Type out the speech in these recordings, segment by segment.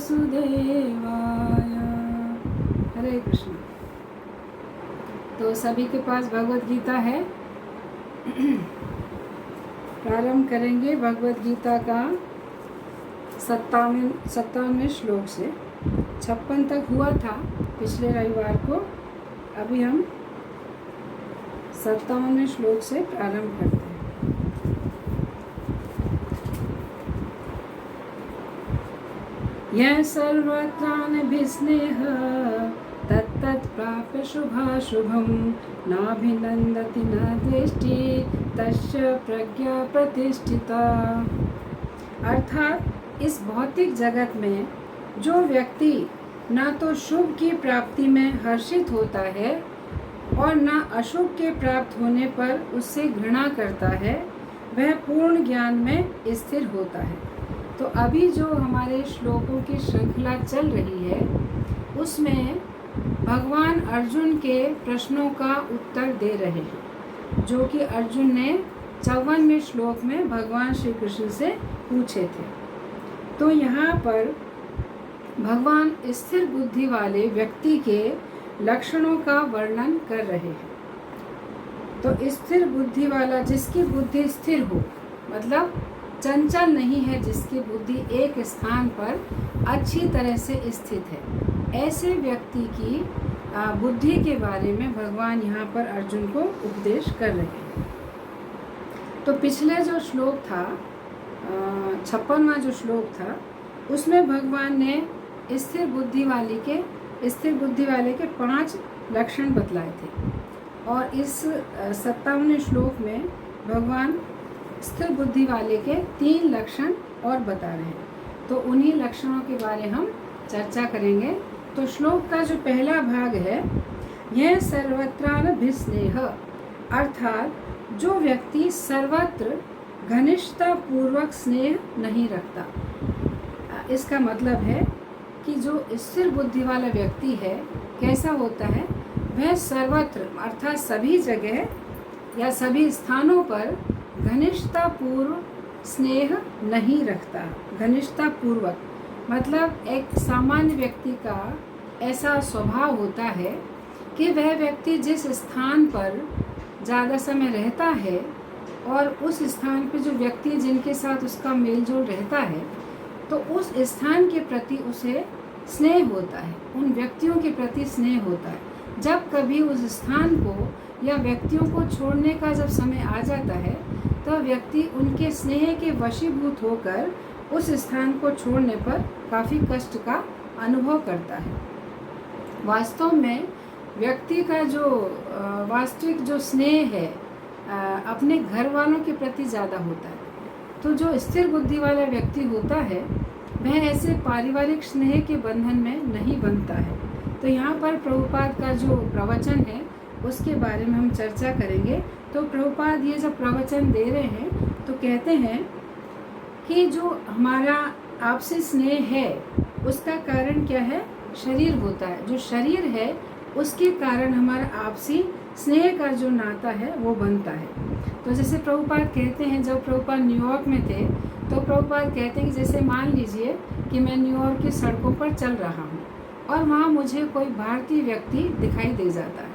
वासुदेवाय। हरे कृष्ण। तो सभी के पास भगवत गीता है। प्रारंभ करेंगे भगवत गीता का 57वें श्लोक से। 56 तक हुआ था पिछले रविवार को। अभी हम 57वें श्लोक से प्रारंभ करते हैं। यह सर्वत्रानभिस्नेह तत्तत् प्राप्य शुभाशुभं नाभिनन्दति न दृष्टि तस्य प्रज्ञा प्रतिष्ठिता। अर्थात इस भौतिक जगत में जो व्यक्ति न तो शुभ की प्राप्ति में हर्षित होता है और न अशुभ के प्राप्त होने पर उससे घृणा करता है, वह पूर्ण ज्ञान में स्थिर होता है। तो अभी जो हमारे श्लोकों की श्रृंखला चल रही है उसमें भगवान अर्जुन के प्रश्नों का उत्तर दे रहे हैं, जो कि अर्जुन ने 54वें श्लोक में भगवान श्री कृष्ण से पूछे थे। तो यहाँ पर भगवान स्थिर बुद्धि वाले व्यक्ति के लक्षणों का वर्णन कर रहे हैं। तो स्थिर बुद्धि वाला, जिसकी बुद्धि स्थिर हो, मतलब चंचल नहीं है, जिसकी बुद्धि एक स्थान पर अच्छी तरह से स्थित है, ऐसे व्यक्ति की बुद्धि के बारे में भगवान यहाँ पर अर्जुन को उपदेश कर रहे हैं। तो पिछले जो श्लोक था, 56वां जो श्लोक था, उसमें भगवान ने स्थिर बुद्धि वाले के 5 लक्षण बतलाए थे। और इस 57वें श्लोक में भगवान स्थिर बुद्धि वाले के 3 लक्षण और बता रहे हैं। तो उन्हीं लक्षणों के बारे हम चर्चा करेंगे। तो श्लोक का जो पहला भाग है, यह सर्वत्रानभिस्नेह, अर्थात जो व्यक्ति सर्वत्र घनिष्ठता पूर्वक स्नेह नहीं रखता। इसका मतलब है कि जो स्थिर बुद्धि वाला व्यक्ति है, कैसा होता है, वह सर्वत्र अर्थात सभी जगह या सभी स्थानों पर घनिष्ठता पूर्व स्नेह नहीं रखता। घनिष्ठता पूर्वक मतलब एक सामान्य व्यक्ति का ऐसा स्वभाव होता है कि वह व्यक्ति जिस स्थान पर ज़्यादा समय रहता है और उस स्थान पर जो व्यक्ति जिनके साथ उसका मेलजोल रहता है, तो उस स्थान के प्रति उसे स्नेह होता है, उन व्यक्तियों के प्रति स्नेह होता है। जब कभी उस स्थान को या व्यक्तियों को छोड़ने का जब समय आ जाता है, तो व्यक्ति उनके स्नेह के वशीभूत होकर उस स्थान को छोड़ने पर काफ़ी कष्ट का अनुभव करता है। वास्तव में व्यक्ति का जो वास्तविक जो स्नेह है अपने घर वालों के प्रति ज़्यादा होता है। तो जो स्थिर बुद्धि वाला व्यक्ति होता है, वह ऐसे पारिवारिक स्नेह के बंधन में नहीं बनता है। तो यहाँ पर प्रभुपाद का जो प्रवचन है उसके बारे में हम चर्चा करेंगे। तो प्रभुपाद ये जब प्रवचन दे रहे हैं तो कहते हैं कि जो हमारा आपसी स्नेह है उसका कारण क्या है, शरीर होता है। जो शरीर है उसके कारण हमारा आपसी स्नेह का जो नाता है वो बनता है। तो जैसे प्रभुपाद कहते हैं, जब प्रभुपाद न्यूयॉर्क में थे तो प्रभुपाद कहते हैं कि जैसे मान लीजिए कि मैं न्यूयॉर्क की सड़कों पर चल रहा हूँ और वहाँ मुझे कोई भारतीय व्यक्ति दिखाई दे जाता है।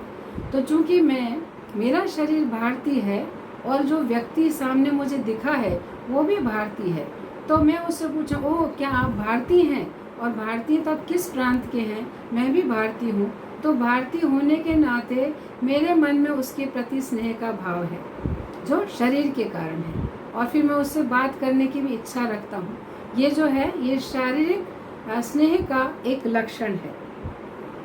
तो चूँकि मेरा शरीर भारतीय है और जो व्यक्ति सामने मुझे दिखा है वो भी भारतीय है, तो मैं उससे पूछा, ओह क्या आप भारतीय हैं, और भारतीय तो आप किस प्रांत के हैं, मैं भी भारतीय हूँ। तो भारतीय होने के नाते मेरे मन में उसके प्रति स्नेह का भाव है जो शरीर के कारण है, और फिर मैं उससे बात करने की भी इच्छा रखता हूँ। ये जो है ये शारीरिक स्नेह का एक लक्षण है।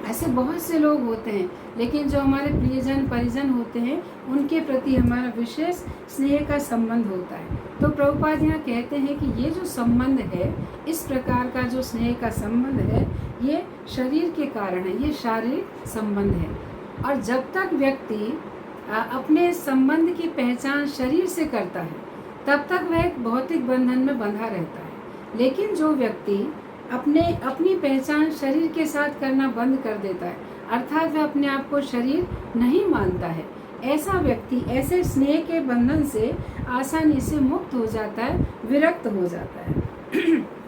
ऐसे बहुत से लोग होते हैं, लेकिन जो हमारे प्रियजन परिजन होते हैं उनके प्रति हमारा विशेष स्नेह का संबंध होता है। तो प्रभुपाद यहाँ कहते हैं कि ये जो संबंध है, इस प्रकार का जो स्नेह का संबंध है, ये शरीर के कारण है, ये शारीरिक संबंध है। और जब तक व्यक्ति अपने संबंध की पहचान शरीर से करता है, तब तक वह एक भौतिक बंधन में बंधा रहता है। लेकिन जो व्यक्ति अपनी पहचान शरीर के साथ करना बंद कर देता है, अर्थात वह अपने आप को शरीर नहीं मानता है, ऐसा व्यक्ति ऐसे स्नेह के बंधन से आसानी से मुक्त हो जाता है, विरक्त हो जाता है।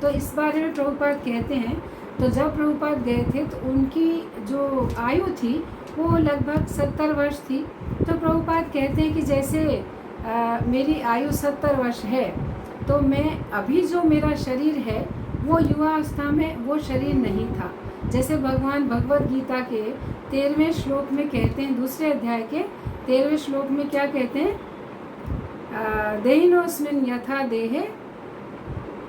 तो इस बारे में प्रभुपाद कहते हैं, तो जब प्रभुपाद गए थे तो उनकी जो आयु थी वो लगभग 70 वर्ष थी। तो प्रभुपाद कहते हैं कि जैसे मेरी आयु 70 वर्ष है, तो मैं अभी जो मेरा शरीर है वो युवावस्था में वो शरीर नहीं था। जैसे भगवान भगवत गीता के 13वें श्लोक में कहते हैं, दूसरे अध्याय के 13वें श्लोक में क्या कहते हैं, देहिनोस्मिन यथा देहे,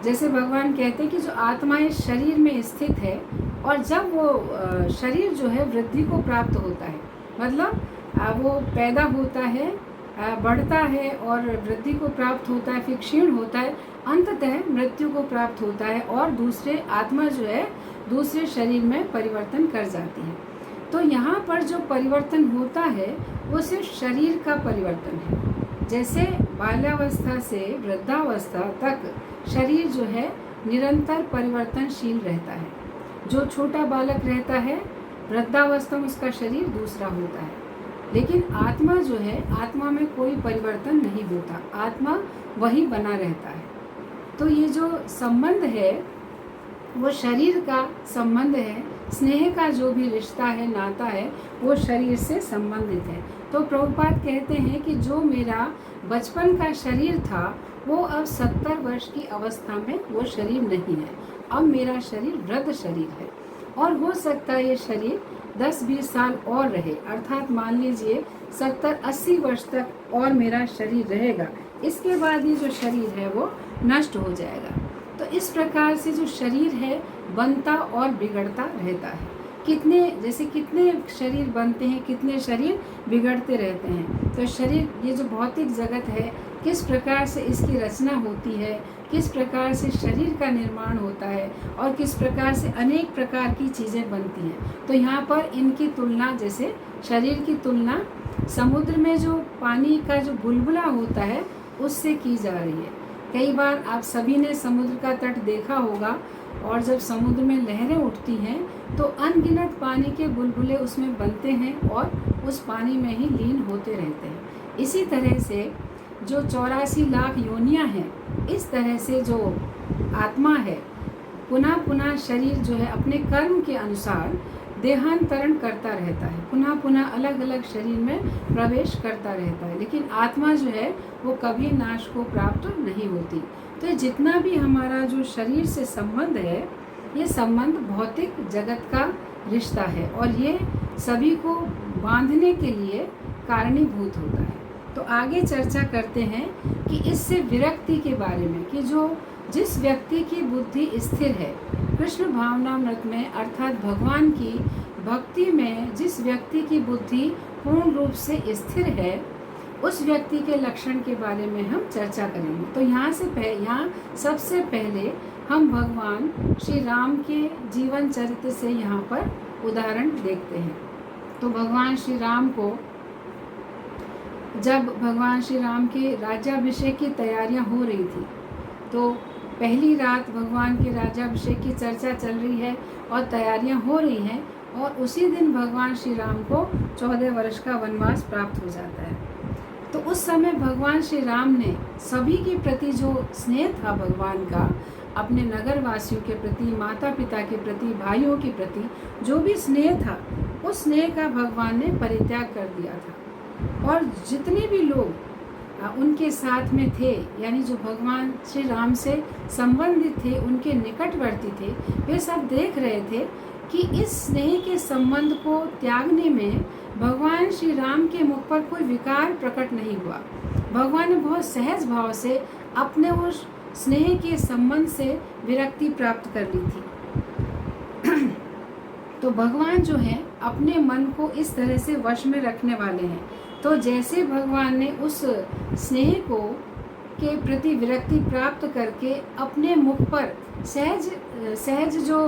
जैसे भगवान कहते हैं कि जो आत्मा इस शरीर में स्थित है और जब वो शरीर जो है वृद्धि को प्राप्त होता है, मतलब वो पैदा होता है, बढ़ता है और वृद्धि को प्राप्त होता है, फिर क्षीण होता है, अंततः मृत्यु को प्राप्त होता है और दूसरे आत्मा जो है दूसरे शरीर में परिवर्तन कर जाती है। तो यहाँ पर जो परिवर्तन होता है वो सिर्फ शरीर का परिवर्तन है। जैसे बाल्यावस्था से वृद्धावस्था तक शरीर जो है निरंतर परिवर्तनशील रहता है। जो छोटा बालक रहता है वृद्धावस्था में उसका शरीर दूसरा होता है, लेकिन आत्मा जो है, आत्मा में कोई परिवर्तन नहीं होता, आत्मा वही बना रहता है। तो ये जो संबंध है वो शरीर का संबंध है, स्नेह का जो भी रिश्ता है, नाता है, वो शरीर से संबंधित है। तो प्रभुपाद कहते हैं कि जो मेरा बचपन का शरीर था वो अब 70 वर्ष की अवस्था में वो शरीर नहीं है, अब मेरा शरीर वृद्ध शरीर है और हो सकता है ये शरीर 10-20 साल और रहे, अर्थात मान लीजिए 70-80 वर्ष तक और मेरा शरीर रहेगा। इसके बाद ये जो शरीर है वो नष्ट हो जाएगा। तो इस प्रकार से जो शरीर है बनता और बिगड़ता रहता है। कितने शरीर बनते हैं, कितने शरीर बिगड़ते रहते हैं। तो शरीर, ये जो भौतिक जगत है, किस प्रकार से इसकी रचना होती है, किस प्रकार से शरीर का निर्माण होता है और किस प्रकार से अनेक प्रकार की चीज़ें बनती हैं। तो यहाँ पर इनकी तुलना, जैसे शरीर की तुलना समुद्र में जो पानी का जो बुलबुला होता है उससे की जा रही है। कई बार आप सभी ने समुद्र का तट देखा होगा और जब समुद्र में लहरें उठती हैं तो अनगिनत पानी के बुलबुले उसमें बनते हैं और उस पानी में ही लीन होते रहते हैं। इसी तरह से जो 84 लाख योनियां हैं, इस तरह से जो आत्मा है पुनः पुनः शरीर जो है अपने कर्म के अनुसार देहांतरण करता रहता है, पुनः पुनः अलग अलग शरीर में प्रवेश करता रहता है, लेकिन आत्मा जो है वो कभी नाश को प्राप्त नहीं होती। तो जितना भी हमारा जो शरीर से संबंध है, ये संबंध भौतिक जगत का रिश्ता है और ये सभी को बांधने के लिए कारणीभूत होता है। तो आगे चर्चा करते हैं कि इससे विरक्ति के बारे में, कि जिस व्यक्ति की बुद्धि स्थिर है कृष्ण भावनामृत में, अर्थात भगवान की भक्ति में जिस व्यक्ति की बुद्धि पूर्ण रूप से स्थिर है, उस व्यक्ति के लक्षण के बारे में हम चर्चा करेंगे। तो यहाँ सबसे पहले हम भगवान श्री राम के जीवन चरित्र से यहाँ पर उदाहरण देखते हैं। तो भगवान श्री राम को, जब भगवान श्री राम के राज्याभिषेक की तैयारियां हो रही थी, तो पहली रात भगवान के राज्याभिषेक की चर्चा चल रही है और तैयारियां हो रही हैं और उसी दिन भगवान श्री राम को 14 वर्ष का वनवास प्राप्त हो जाता है। तो उस समय भगवान श्री राम ने सभी के प्रति जो स्नेह था भगवान का, अपने नगर वासियों के प्रति, माता पिता के प्रति, भाइयों के प्रति जो भी स्नेह था, उस स्नेह का भगवान ने परित्याग कर दिया था। और जितने भी लोग उनके साथ में थे, यानी जो भगवान श्री राम से संबंधित थे, उनके निकटवर्ती थे, वे सब देख रहे थे कि इस स्नेह के संबंध को त्यागने में भगवान श्री राम के मुख पर कोई विकार प्रकट नहीं हुआ। भगवान ने बहुत सहज भाव से अपने उस स्नेह के संबंध से विरक्ति प्राप्त कर ली थी। तो भगवान जो है अपने मन को इस तरह से वश में रखने वाले हैं। तो जैसे भगवान ने उस स्नेह को के प्रति विरक्ति प्राप्त करके अपने मुख पर सहज जो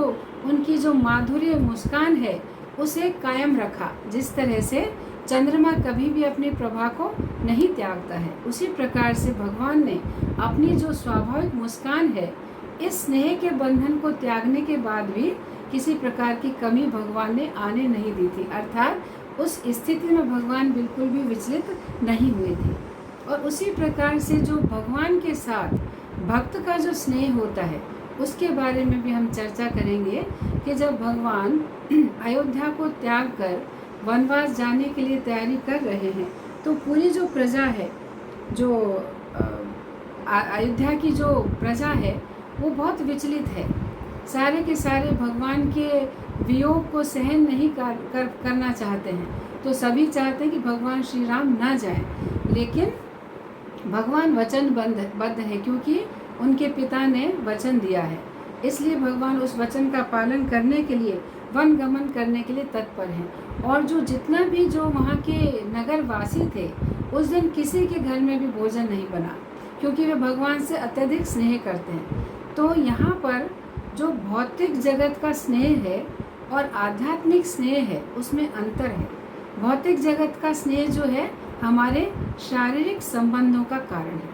उनकी जो माधुर्य मुस्कान है उसे कायम रखा, जिस तरह से चंद्रमा कभी भी अपनी प्रभा को नहीं त्यागता है, उसी प्रकार से भगवान ने अपनी जो स्वाभाविक मुस्कान है, इस स्नेह के बंधन को त्यागने के बाद भी किसी प्रकार की कमी भगवान ने आने नहीं दी थी। अर्थात उस स्थिति में भगवान बिल्कुल भी विचलित नहीं हुए थे। और उसी प्रकार से जो भगवान के साथ भक्त का जो स्नेह होता है उसके बारे में भी हम चर्चा करेंगे कि जब भगवान अयोध्या को त्याग कर वनवास जाने के लिए तैयारी कर रहे हैं, तो पूरी जो प्रजा है, जो अयोध्या की जो प्रजा है, वो बहुत विचलित है। सारे के सारे भगवान के वियोग को सहन नहीं करना चाहते हैं। तो सभी चाहते हैं कि भगवान श्री राम ना जाएं, लेकिन भगवान वचनबद्ध है, क्योंकि उनके पिता ने वचन दिया है। इसलिए भगवान उस वचन का पालन करने के लिए वन गमन करने के लिए तत्पर हैं। और जितना भी जो वहाँ के नगर वासी थे, उस दिन किसी के घर में भी भोजन नहीं बना, क्योंकि वे भगवान से अत्यधिक स्नेह करते हैं। तो यहाँ पर जो भौतिक जगत का स्नेह है और आध्यात्मिक स्नेह है, उसमें अंतर है। भौतिक जगत का स्नेह जो है हमारे शारीरिक संबंधों का कारण है,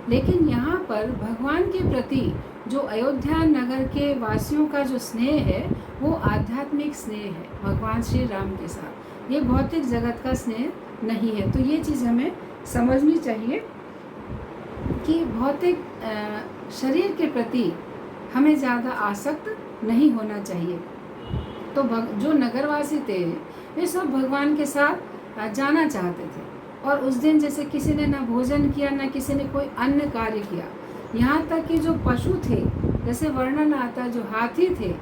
लेकिन यहाँ पर भगवान के प्रति जो अयोध्या नगर के वासियों का जो स्नेह है, वो आध्यात्मिक स्नेह है भगवान श्री राम के साथ। ये भौतिक जगत का स्नेह नहीं है। तो ये चीज़ हमें समझनी चाहिए कि भौतिक शरीर के प्रति हमें ज़्यादा आसक्त नहीं होना चाहिए। तो जो नगरवासी थे, वे सब भगवान के साथ जाना चाहते थे। और उस दिन जैसे किसी ने ना भोजन किया, ना किसी ने कोई अन्य कार्य किया। यहाँ तक कि जो पशु थे, जैसे वर्णन आता, जो हाथी थे,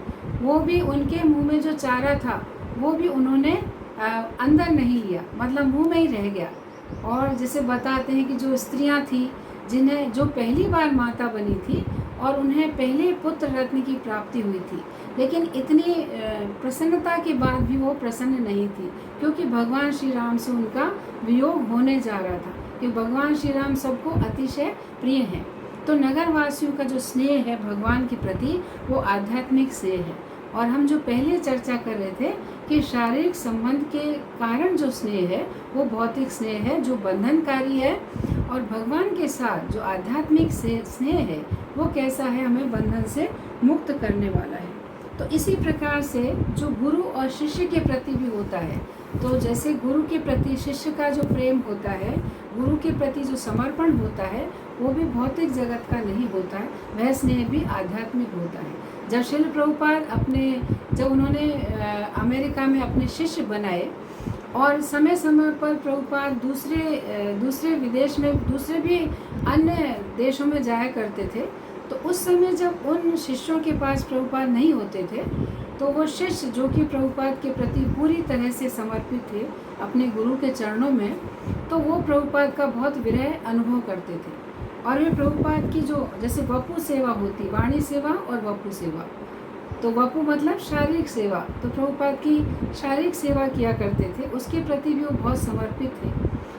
वो भी उनके मुंह में जो चारा था वो भी उन्होंने अंदर नहीं लिया, मतलब मुंह में ही रह गया। और जैसे बताते हैं कि जो स्त्रियाँ थी, जिन्हें जो पहली बार माता बनी थी और उन्हें पहले पुत्र रत्न की प्राप्ति हुई थी, लेकिन इतनी प्रसन्नता के बाद भी वो प्रसन्न नहीं थी, क्योंकि भगवान श्री राम से उनका वियोग होने जा रहा था। कि भगवान श्री राम सबको अतिशय प्रिय हैं। तो नगरवासियों का जो स्नेह है भगवान के प्रति, वो आध्यात्मिक स्नेह है। और हम जो पहले चर्चा कर रहे थे कि शारीरिक संबंध के कारण जो स्नेह है, वो भौतिक स्नेह है, जो बंधनकारी है। और भगवान के साथ जो आध्यात्मिक स्नेह है, वो कैसा है, हमें बंधन से मुक्त करने वाला है। तो इसी प्रकार से जो गुरु और शिष्य के प्रति भी होता है, तो जैसे गुरु के प्रति शिष्य का जो प्रेम होता है, गुरु के प्रति जो समर्पण होता है, वो भी भौतिक जगत का नहीं होता है, वह स्नेह भी आध्यात्मिक होता है। जब श्रील प्रभुपाद जब उन्होंने अमेरिका में अपने शिष्य बनाए, और समय समय पर प्रभुपाद दूसरे विदेश में, दूसरे भी अन्य देशों में जाया करते थे। तो उस समय जब उन शिष्यों के पास प्रभुपाद नहीं होते थे, तो वो शिष्य जो कि प्रभुपाद के प्रति पूरी तरह से समर्पित थे अपने गुरु के चरणों में, तो वो प्रभुपाद का बहुत विरह अनुभव करते थे। और वे प्रभुपाद की जो जैसे वपु सेवा होती, वाणी सेवा और वपु सेवा, तो वपु मतलब शारीरिक सेवा, तो प्रभुपाद की शारीरिक सेवा किया करते थे, उसके प्रति भी वो बहुत समर्पित थे।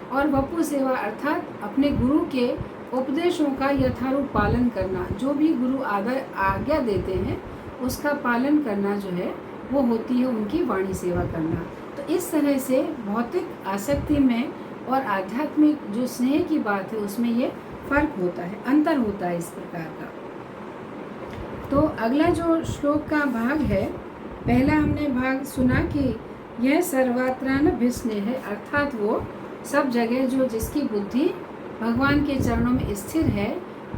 और वपु सेवा अर्थात अपने गुरु के उपदेशों का यथारूप पालन करना, जो भी गुरु आज्ञा देते हैं उसका पालन करना जो है, वो होती है उनकी वाणी सेवा करना। तो इस तरह से भौतिक आसक्ति में और आध्यात्मिक जो स्नेह की बात है, उसमें ये फर्क होता है, अंतर होता है इस प्रकार का। तो अगला जो श्लोक का भाग है, पहला हमने भाग सुना कि यह सर्वत्रानभिस्नेह है, अर्थात वो सब जगह जो जिसकी बुद्धि भगवान के चरणों में स्थिर है,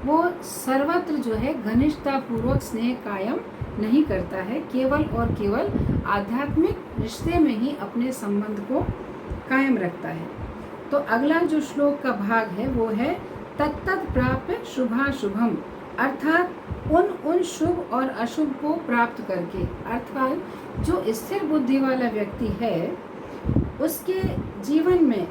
वो सर्वत्र जो है घनिष्ठता पूर्वक स्नेह कायम नहीं करता है, केवल और केवल आध्यात्मिक रिश्ते में ही अपने संबंध को कायम रखता है। तो अगला जो श्लोक का भाग है वो है तत्तत् प्राप्य शुभाशुभम, अर्थात उन शुभ और अशुभ को प्राप्त करके, अर्थात जो स्थिर बुद्धि वाला व्यक्ति है, उसके जीवन में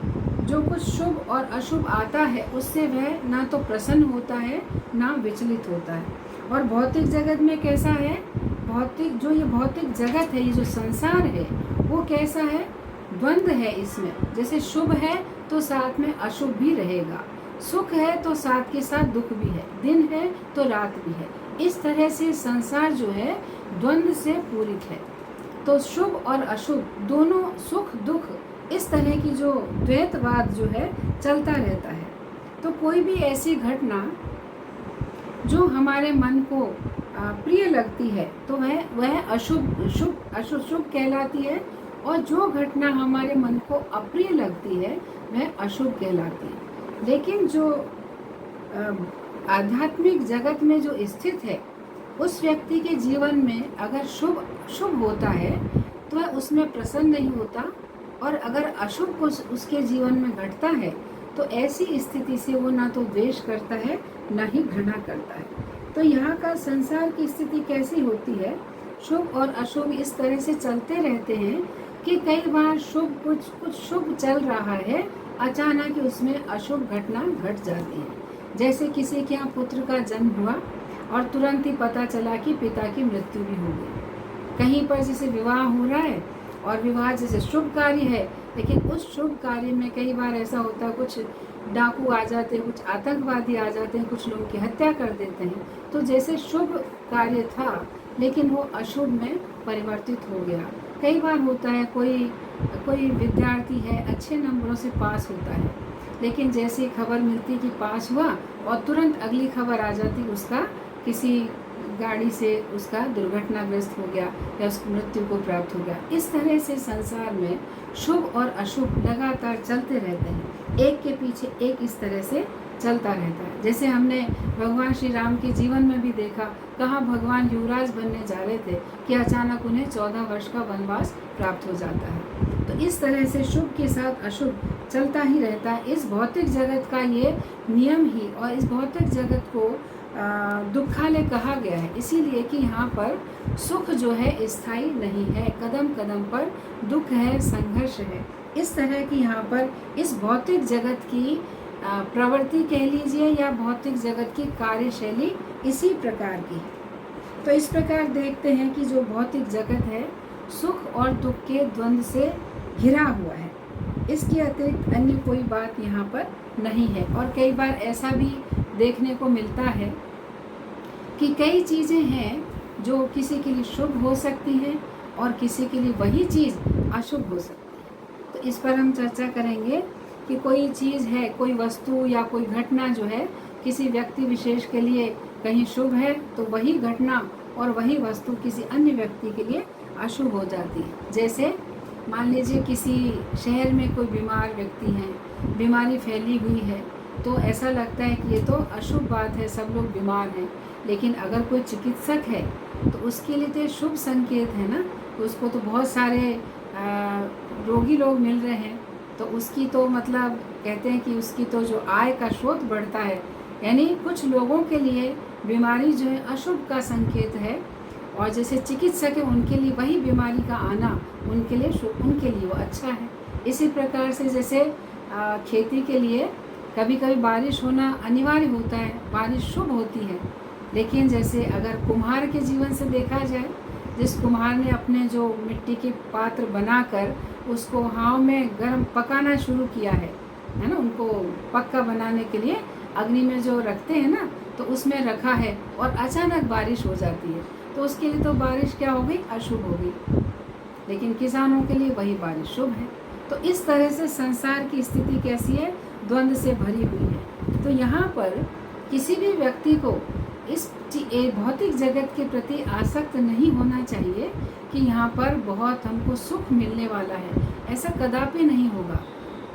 जो कुछ शुभ और अशुभ आता है, उससे वह ना तो प्रसन्न होता है, ना विचलित होता है। और भौतिक जगत में कैसा है, ये भौतिक जगत है, ये जो संसार है, वो कैसा है, द्वंद्व है इसमें। जैसे शुभ है तो साथ में अशुभ भी रहेगा, सुख है तो साथ के साथ दुख भी है, दिन है तो रात भी है। इस तरह से संसार जो है द्वंद्व से पूरित है। तो शुभ और अशुभ दोनों, सुख दुख, इस तरह की जो द्वैतवाद जो है चलता रहता है। तो कोई भी ऐसी घटना जो हमारे मन को प्रिय लगती है, तो वह शुभ कहलाती है, और जो घटना हमारे मन को अप्रिय लगती है वह अशुभ कहलाती है। लेकिन जो आध्यात्मिक जगत में जो स्थित है, उस व्यक्ति के जीवन में अगर शुभ शुभ होता है तो वह उसमें प्रसन्न नहीं होता, और अगर अशुभ कुछ उसके जीवन में घटता है तो ऐसी स्थिति से वो ना तो द्वेष करता है ना ही घृणा करता है। तो यहाँ का संसार की स्थिति कैसी होती है, शुभ और अशुभ इस तरह से चलते रहते हैं कि कई बार शुभ कुछ शुभ चल रहा है, अचानक ही उसमें अशुभ घटना घट जाती है। जैसे किसी के यहाँ पुत्र का जन्म हुआ और तुरंत ही पता चला कि पिता की मृत्यु भी हो गई। कहीं पर जैसे विवाह हो रहा है और विवाह जैसे शुभ कार्य है, लेकिन उस शुभ कार्य में कई बार ऐसा होता है कुछ डाकू आ जाते हैं, कुछ आतंकवादी आ जाते हैं, कुछ लोगों की हत्या कर देते हैं। तो जैसे शुभ कार्य था लेकिन वो अशुभ में परिवर्तित हो गया। कई बार होता है कोई विद्यार्थी है अच्छे नंबरों से पास होता है, लेकिन जैसे खबर मिलती कि पास हुआ और तुरंत अगली खबर आ जाती उसका किसी गाड़ी से उसका दुर्घटनाग्रस्त हो गया या उसकी मृत्यु को प्राप्त हो गया। इस तरह से संसार में शुभ और अशुभ लगातार चलते रहते हैं, एक के पीछे एक इस तरह से चलता रहता है। जैसे हमने भगवान श्री राम के जीवन में भी देखा, कहाँ भगवान युवराज बनने जा रहे थे कि अचानक उन्हें 14 वर्ष का वनवास प्राप्त हो जाता है। तो इस तरह से शुभ के साथ अशुभ चलता ही रहता है। इस भौतिक जगत का ये नियम ही, और इस भौतिक जगत को दुखालय कहा गया है, इसीलिए कि यहाँ पर सुख जो है स्थायी नहीं है, कदम कदम पर दुख है, संघर्ष है। इस तरह की यहाँ पर इस भौतिक जगत की प्रवृत्ति कह लीजिए या भौतिक जगत की कार्यशैली इसी प्रकार की है। तो इस प्रकार देखते हैं कि जो भौतिक जगत है सुख और दुख के द्वंद्व से घिरा हुआ है, इसके अतिरिक्त अन्य कोई बात यहाँ पर नहीं है। और कई बार ऐसा भी देखने को मिलता है कि कई चीज़ें हैं जो किसी के लिए शुभ हो सकती हैं और किसी के लिए वही चीज़ अशुभ हो सकती है। तो इस पर हम चर्चा करेंगे कि कोई चीज़ है, कोई वस्तु या कोई घटना जो है किसी व्यक्ति विशेष के लिए कहीं शुभ है तो वही घटना और वही वस्तु किसी अन्य व्यक्ति के लिए अशुभ हो जाती है। जैसे मान लीजिए किसी शहर में कोई बीमार व्यक्ति है, बीमारी फैली हुई है, तो ऐसा लगता है कि ये तो अशुभ बात है, सब लोग बीमार हैं। लेकिन अगर कोई चिकित्सक है तो उसके लिए तो शुभ संकेत है ना, तो उसको तो बहुत सारे रोगी लोग मिल रहे हैं, तो उसकी तो मतलब कहते हैं कि उसकी तो जो आय का स्रोत बढ़ता है। यानी कुछ लोगों के लिए बीमारी जो है अशुभ का संकेत है, और जैसे चिकित्सक है उनके लिए वही बीमारी का आना उनके लिए शुभ, उनके लिए वो अच्छा है। इसी प्रकार से जैसे खेती के लिए कभी कभी बारिश होना अनिवार्य होता है, बारिश शुभ होती है। लेकिन जैसे अगर कुम्हार के जीवन से देखा जाए, जिस कुम्हार ने अपने जो मिट्टी के पात्र बनाकर उसको हाव में गर्म पकाना शुरू किया है ना, उनको पक्का बनाने के लिए अग्नि में जो रखते हैं ना, तो उसमें रखा है और अचानक बारिश हो जाती है, तो उसके लिए तो बारिश क्या हो गई, अशुभ हो गई। लेकिन किसानों के लिए वही बारिश शुभ है। तो इस तरह से संसार की स्थिति कैसी है, द्वंद्व से भरी हुई है। तो यहाँ पर किसी भी व्यक्ति को इस भौतिक जगत के प्रति आसक्त नहीं होना चाहिए कि यहाँ पर बहुत हमको सुख मिलने वाला है, ऐसा कदापि नहीं होगा।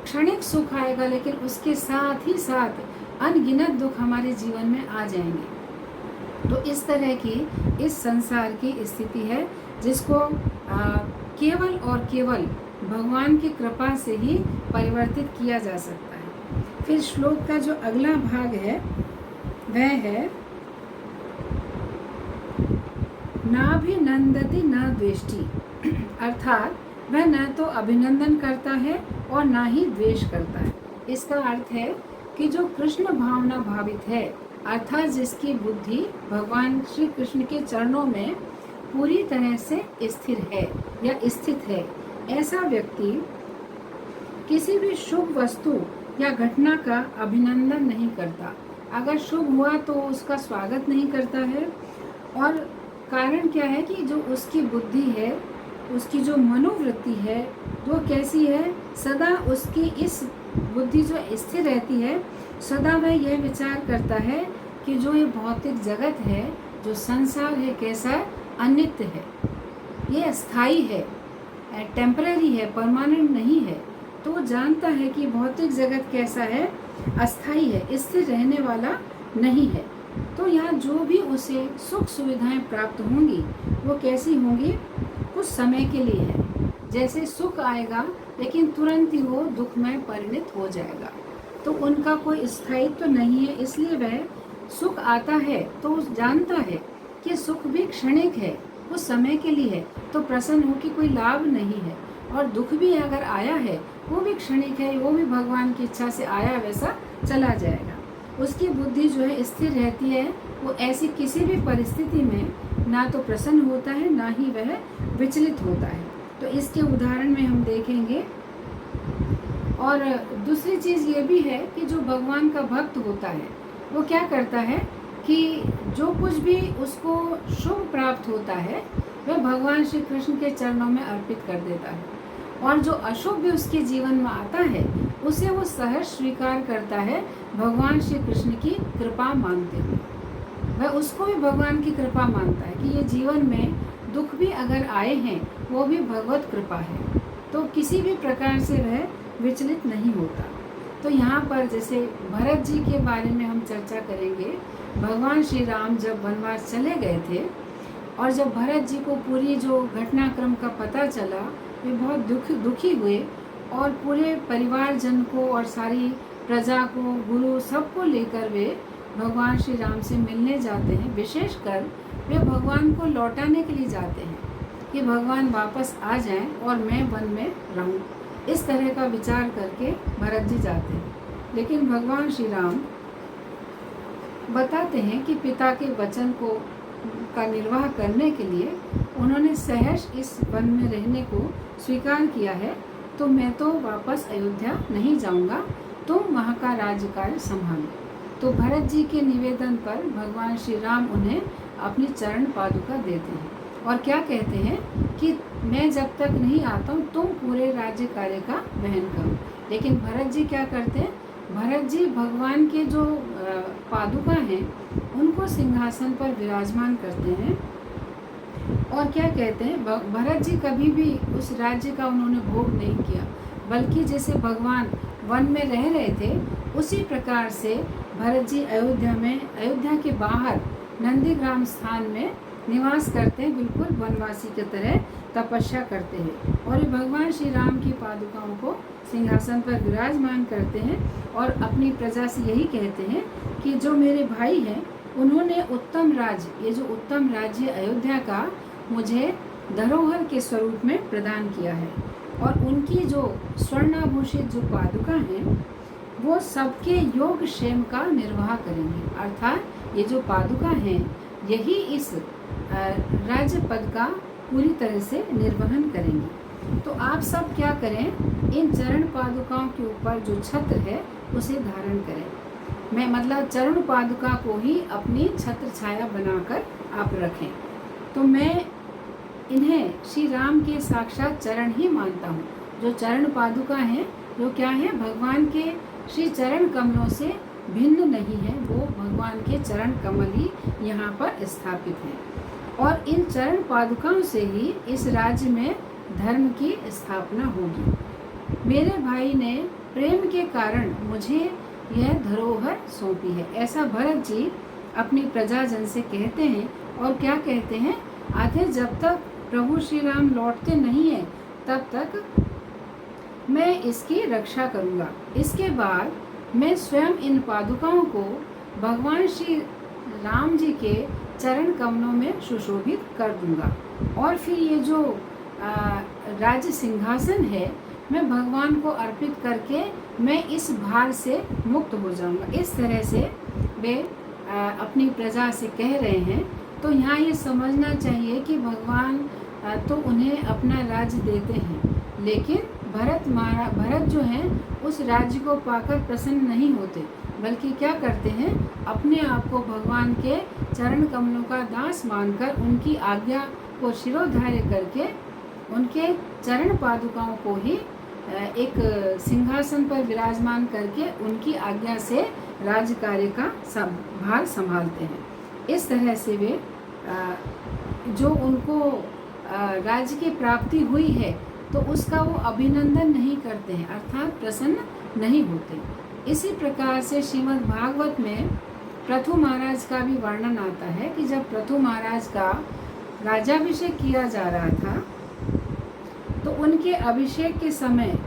क्षणिक सुख आएगा, लेकिन उसके साथ ही साथ अनगिनत दुख हमारे जीवन में आ जाएंगे। तो इस तरह की इस संसार की स्थिति है, जिसको केवल और केवल भगवान की कृपा से ही परिवर्तित किया जा सकता है। फिर श्लोक का जो अगला भाग है वह है नाभिनंदति न द्वेष्टि, अर्थात वह न तो अभिनंदन करता है और ना ही द्वेष करता है। इसका अर्थ है कि जो कृष्ण भावना भावित है, अर्थात जिसकी बुद्धि भगवान श्री कृष्ण के चरणों में पूरी तरह से स्थिर है या स्थित है, ऐसा व्यक्ति किसी भी शुभ वस्तु या घटना का अभिनंदन नहीं करता। अगर शुभ हुआ तो उसका स्वागत नहीं करता है। और कारण क्या है कि जो उसकी बुद्धि है, उसकी जो मनोवृत्ति है वो कैसी है, सदा उसकी इस बुद्धि जो स्थिर रहती है, सदा वह यह विचार करता है कि जो ये भौतिक जगत है, जो संसार है, कैसा अनित्य है, ये अस्थाई है, टेम्पररी है, परमानेंट नहीं है। तो वो जानता है कि भौतिक जगत कैसा है, अस्थाई है, स्थिर रहने वाला नहीं है। तो यहाँ जो भी उसे सुख सुविधाएं प्राप्त होंगी वो कैसी होंगी, कुछ समय के लिए है। जैसे सुख आएगा लेकिन तुरंत ही वो दुख में परिणत हो जाएगा, तो उनका कोई स्थायित्व तो नहीं है। इसलिए वह सुख आता है तो जानता है कि सुख भी क्षणिक है, वो समय के लिए है, तो प्रसन्न हो कि कोई लाभ नहीं है। और दुख भी अगर आया है वो भी क्षणिक है, वो भी भगवान की इच्छा से आया वैसा चला जाएगा। उसकी बुद्धि जो है स्थिर रहती है, वो ऐसी किसी भी परिस्थिति में ना तो प्रसन्न होता है ना ही वह विचलित होता है। तो इसके उदाहरण में हम देखेंगे। और दूसरी चीज़ ये भी है कि जो भगवान का भक्त होता है वो क्या करता है कि जो कुछ भी उसको शुभ प्राप्त होता है वह भगवान श्री कृष्ण के चरणों में अर्पित कर देता है, और जो अशुभ भी उसके जीवन में आता है उसे वो सहज स्वीकार करता है भगवान श्री कृष्ण की कृपा मानते हुए। वह उसको भी भगवान की कृपा मानता है कि ये जीवन में दुख भी अगर आए हैं वो भी भगवत कृपा है, तो किसी भी प्रकार से वह विचलित नहीं होता। तो यहाँ पर जैसे भरत जी के बारे में हम चर्चा करेंगे। भगवान श्री राम जब वनवास चले गए थे और जब भरत जी को पूरी जो घटनाक्रम का पता चला, वे बहुत दुखी हुए और पूरे परिवारजन को और सारी प्रजा को, गुरु सबको लेकर वे भगवान श्री राम से मिलने जाते हैं। विशेषकर वे भगवान को लौटाने के लिए जाते हैं कि भगवान वापस आ जाएं और मैं वन में रहूं। इस तरह का विचार करके भरत जी जाते हैं, लेकिन भगवान श्री राम बताते हैं कि पिता के वचन का निर्वाह करने के लिए उन्होंने सहर्ष इस वन में रहने को स्वीकार किया है, तो मैं तो वापस अयोध्या नहीं जाऊंगा, तुम वहाँ का राज्य कार्य संभालो। तो भरत जी के निवेदन पर भगवान श्री राम उन्हें अपनी चरण पादुका देते हैं और क्या कहते हैं कि मैं जब तक नहीं आता हूँ तुम पूरे राज्य कार्य का वहन करो। लेकिन भरत जी क्या करते हैं, भरत जी भगवान के जो पादुका हैं उनको सिंहासन पर विराजमान करते हैं और क्या कहते हैं, भरत जी कभी भी उस राज्य का उन्होंने भोग नहीं किया, बल्कि जैसे भगवान वन में रह रहे थे उसी प्रकार से भरत जी अयोध्या के बाहर नंदीग्राम स्थान में निवास करते हैं, बिल्कुल वनवासी की तरह तपस्या करते हैं। और ये भगवान श्री राम की पादुकाओं को सिंहासन पर विराजमान करते हैं और अपनी प्रजा से यही कहते हैं कि जो मेरे भाई हैं उन्होंने उत्तम राज्य, ये जो उत्तम राज्य अयोध्या का मुझे धरोहर के स्वरूप में प्रदान किया है, और उनकी जो स्वर्णाभूषित जो पादुका हैं वो सबके योग क्षेम का निर्वाह करेंगे। अर्थात ये जो पादुका हैं यही इस राज्य पद का पूरी तरह से निर्वहन करेंगे। तो आप सब क्या करें, इन चरण पादुकाओं के ऊपर जो छत्र है उसे धारण करें। मैं मतलब चरण पादुका को ही अपनी छत्र छाया बनाकर आप रखें। तो मैं इन्हें श्री राम के साक्षात चरण ही मानता हूँ। जो चरण पादुका हैं जो क्या है, भगवान के श्री चरण कमलों से भिन्न नहीं है, वो भगवान के चरण कमल ही यहाँ पर स्थापित हैं। और इन चरण पादुकाओं से ही इस राज्य में धर्म की स्थापना होगी। मेरे भाई ने प्रेम के कारण मुझे यह धरोहर सौंपी है, ऐसा भरत जी अपनी प्रजाजन से कहते हैं। और क्या कहते हैं, आखिर जब तक प्रभु श्री राम लौटते नहीं हैं तब तक मैं इसकी रक्षा करूँगा। इसके बाद मैं स्वयं इन पादुकाओं को भगवान श्री राम जी के चरण कमलों में सुशोभित कर दूंगा, और फिर ये जो राज्य सिंहासन है मैं भगवान को अर्पित करके मैं इस भार से मुक्त हो जाऊंगा। इस तरह से वे अपनी प्रजा से कह रहे हैं। तो यहाँ ये समझना चाहिए कि भगवान तो उन्हें अपना राज्य देते हैं, लेकिन भरत जो हैं उस राज्य को पाकर प्रसन्न नहीं होते, बल्कि क्या करते हैं, अपने आप को भगवान के चरण कमलों का दास मानकर उनकी आज्ञा को शिरोधार्य करके उनके चरण पादुकाओं को ही एक सिंहासन पर विराजमान करके उनकी आज्ञा से राज्य कार्य का भार संभालते हैं। इस तरह से वे जो उनको राज्य की प्राप्ति हुई है तो उसका वो अभिनंदन नहीं करते हैं, अर्थात प्रसन्न नहीं होते। इसी प्रकार से श्रीमद् भागवत में पृथु महाराज का भी वर्णन आता है कि जब पृथु महाराज का राजाभिषेक किया जा रहा था तो उनके अभिषेक के समय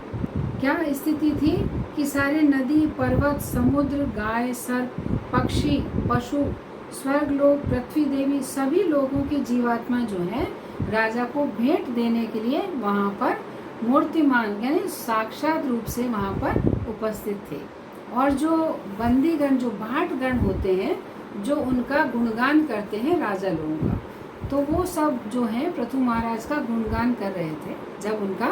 क्या स्थिति थी कि सारे नदी, पर्वत, समुद्र, गाय, सर्प, पक्षी, पशु, स्वर्गलोक, पृथ्वी देवी, सभी लोगों की जीवात्मा जो है राजा को भेंट देने के लिए वहाँ पर मूर्तिमान यानी साक्षात रूप से वहाँ पर उपस्थित थे। और जो बंदीगण, जो भाटगण होते हैं, जो उनका गुणगान करते हैं राजा लोगों का, तो वो सब जो है पृथु महाराज का गुणगान कर रहे थे जब उनका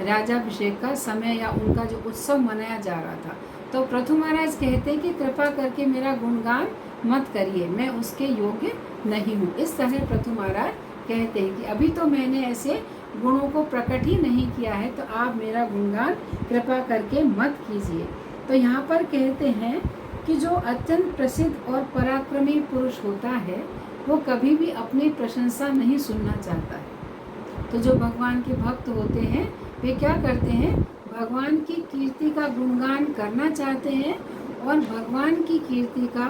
राजाभिषेक का समय या उनका जो उत्सव मनाया जा रहा था। तो पृथु महाराज कहते हैं कि कृपा करके मेरा गुणगान मत करिए, मैं उसके योग्य नहीं हूँ। इस तरह पृथु महाराज कहते हैं कि अभी तो मैंने ऐसे गुणों को प्रकट ही नहीं किया है, तो आप मेरा गुणगान कृपा करके मत कीजिए। तो यहाँ पर कहते हैं कि जो अत्यंत प्रसिद्ध और पराक्रमी पुरुष होता है वो कभी भी अपनी प्रशंसा नहीं सुनना चाहता है। तो जो भगवान के भक्त होते हैं वे क्या करते हैं, भगवान की कीर्ति का गुणगान करना चाहते हैं और भगवान की कीर्ति का